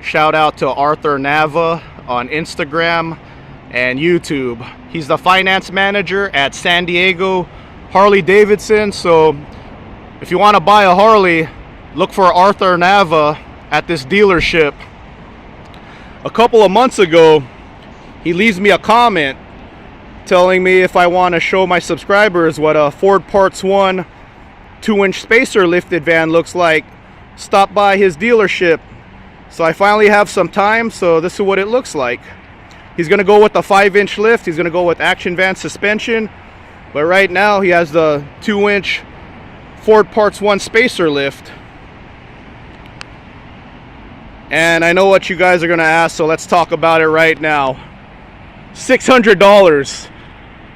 shout out to Arthur Nava on Instagram and YouTube. He's the finance manager at San Diego Harley Davidson. So if you want to buy a Harley, look for Arthur Nava at this dealership. A couple of months ago, he leaves me a comment telling me if I want to show my subscribers what a Ford Parts 1 2-inch spacer lifted van looks like, stop by his dealership. So I finally have some time, so this is what it looks like. He's going to go with the 5-inch lift. He's going to go with action van suspension. But right now he has the 2-inch Ford Parts 1 spacer lift. And I know what you guys are going to ask, so let's talk about it right now. $600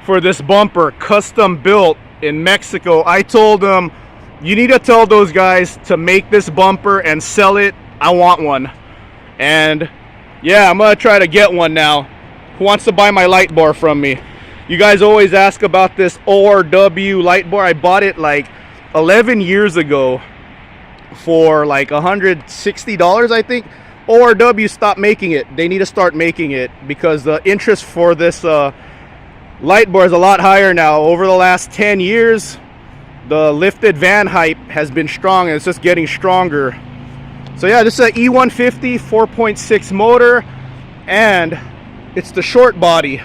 for this bumper, custom built in Mexico. I told them, you need to tell those guys to make this bumper and sell it. I want one. And yeah, I'm gonna try to get one now. Who wants to buy my light bar from me? You guys always ask about this ORW light bar. I bought it like 11 years ago for like $160, I think. ORW stopped making it. They need to start making it because the interest for this light bar is a lot higher now. Over the last 10 years, the lifted van hype has been strong, and it's just getting stronger. So yeah, this is an E150 4.6 motor, and it's the short body.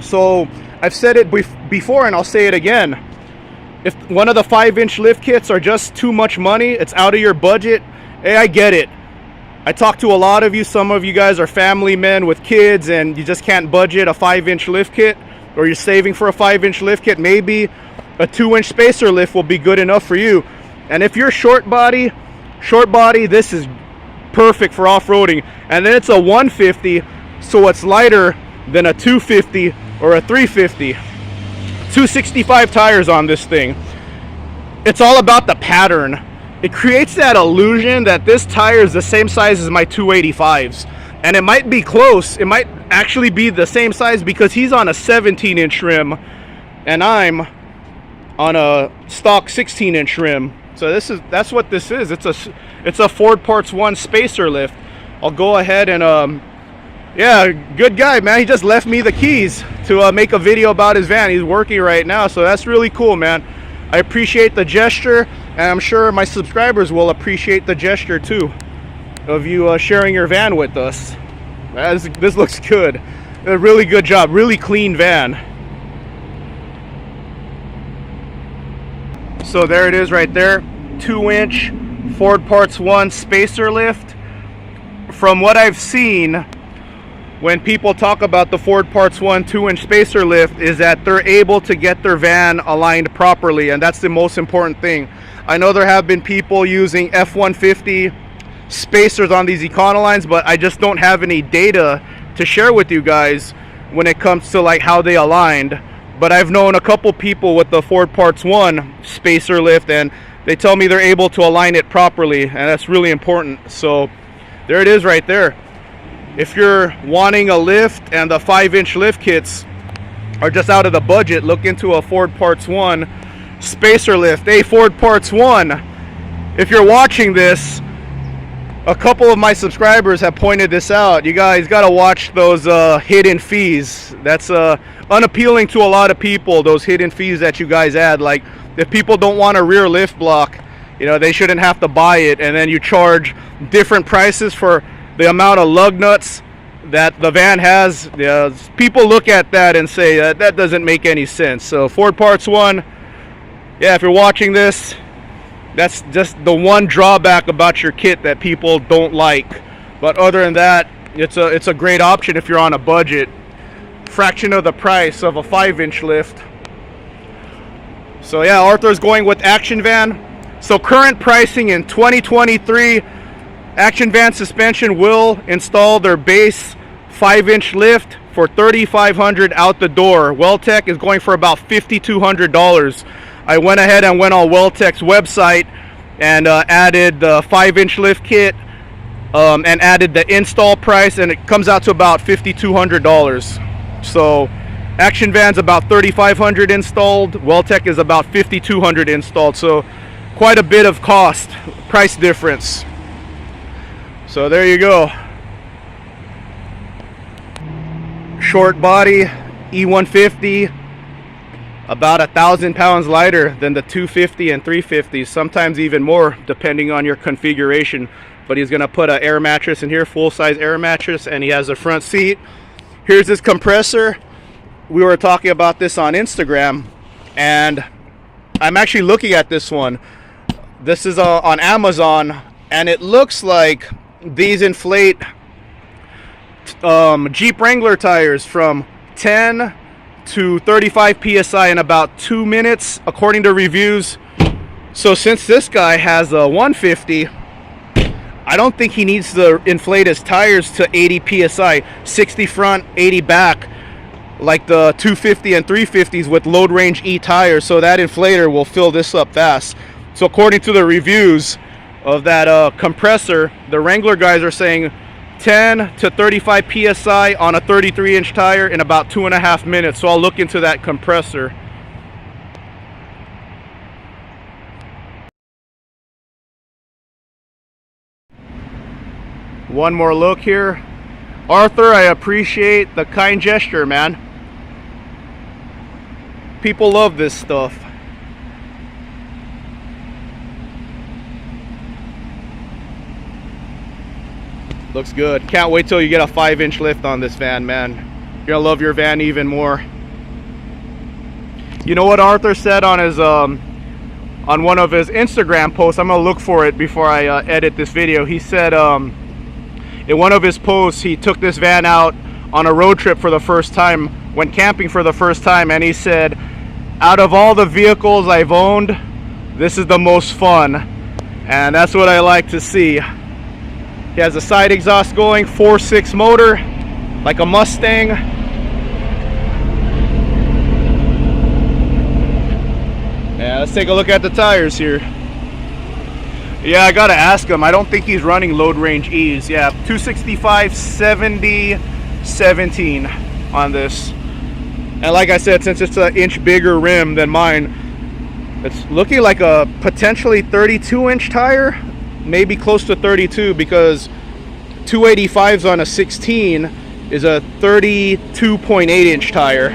So I've said it before and I'll say it again. If one of the 5-inch lift kits are just too much money, it's out of your budget, hey, I get it. I talk to a lot of you. Some of you guys are family men with kids and you just can't budget a 5-inch lift kit, or you're saving for a 5-inch lift kit. Maybe a 2-inch spacer lift will be good enough for you. And if you're short body, this is perfect for off-roading. And then it's a 150, so it's lighter than a 250 or a 350. 265 tires on this thing. It's all about the pattern. It creates that illusion that this tire is the same size as my 285s. And it might be close. It might actually be the same size because he's on a 17-inch rim and I'm on a stock 16-inch rim. So that's what this is. It's a Ford Parts 1 spacer lift. I'll go ahead and yeah, good guy, man. He just left me the keys to make a video about his van. He's working right now, so that's really cool, man. I appreciate the gesture, and I'm sure my subscribers will appreciate the gesture too of you sharing your van with us. This looks good. A really good job. Really clean van. So there it is right there. 2-inch Ford Parts 1 spacer lift. From what I've seen, when people talk about the Ford Parts 1 2-inch spacer lift, is that they're able to get their van aligned properly, and that's the most important thing. I know there have been people using F-150 spacers on these Econolines, but I just don't have any data to share with you guys when it comes to like how they aligned. But I've known a couple people with the Ford Parts 1 spacer lift, and they tell me they're able to align it properly, and that's really important. So there it is right there. If you're wanting a lift and the 5-inch lift kits are just out of the budget, look into a Ford Parts 1 spacer lift. Hey, Ford Parts 1, if you're watching this, a couple of my subscribers have pointed this out. You guys got to watch those hidden fees. That's unappealing to a lot of people, those hidden fees that you guys add. Like, if people don't want a rear lift block, you know, they shouldn't have to buy it, and then you charge different prices for the amount of lug nuts that the van has. People look at that and say that doesn't make any sense. So Ford Parts 1, yeah, if you're watching this, that's just the one drawback about your kit that people don't like. But other than that, it's a great option if you're on a budget. Fraction of the price of a 5-inch lift. So yeah, Arthur's going with Action Van. So current pricing in 2023, Action Van Suspension will install their base 5-inch lift for $3,500 out the door. Weltec is going for about $5,200. I went ahead and went on Weltec's website and added the 5-inch lift kit and added the install price, and it comes out to about $5,200. So Action Van's about $3,500 installed. Weltec is about $5,200 installed. So quite a bit of price difference. So there you go. Short body E150, about 1,000 pounds lighter than the 250 and 350, sometimes even more depending on your configuration. But he's gonna put an air mattress in here, full-size air mattress, and he has a front seat. Here's his compressor. We were talking about this on Instagram, and I'm actually looking at this one. This is on Amazon, and it looks like these inflate Jeep Wrangler tires from 10 to 35 psi in about 2 minutes, according to reviews. So since this guy has a 150, I don't think he needs to inflate his tires to 80 psi, 60 front, 80 back, like the 250 and 350s with load range E tires. So that inflator will fill this up fast. So according to the reviews of that compressor, the Wrangler guys are saying 10 to 35 psi on a 33-inch tire in about 2.5 minutes. So I'll look into that compressor. One more look here. Arthur, I appreciate the kind gesture, man. People love this stuff. Looks good. Can't wait till you get a 5-inch lift on this van, man. You're gonna love your van even more. You know what Arthur said on his on one of his Instagram posts? I'm gonna look for it before I edit this video. He said in one of his posts, he took this van out on a road trip for the first time, went camping for the first time, and he said, out of all the vehicles I've owned, this is the most fun. And that's what I like to see. He has a side exhaust going, 4.6 motor, like a Mustang. Yeah, let's take a look at the tires here. Yeah, I gotta ask him. I don't think he's running load range E's. Yeah, 265, 70, 17 on this. And like I said, since it's an inch bigger rim than mine, it's looking like a potentially 32-inch tire. Maybe close to 32, because 285s on a 16 is a 32.8-inch tire.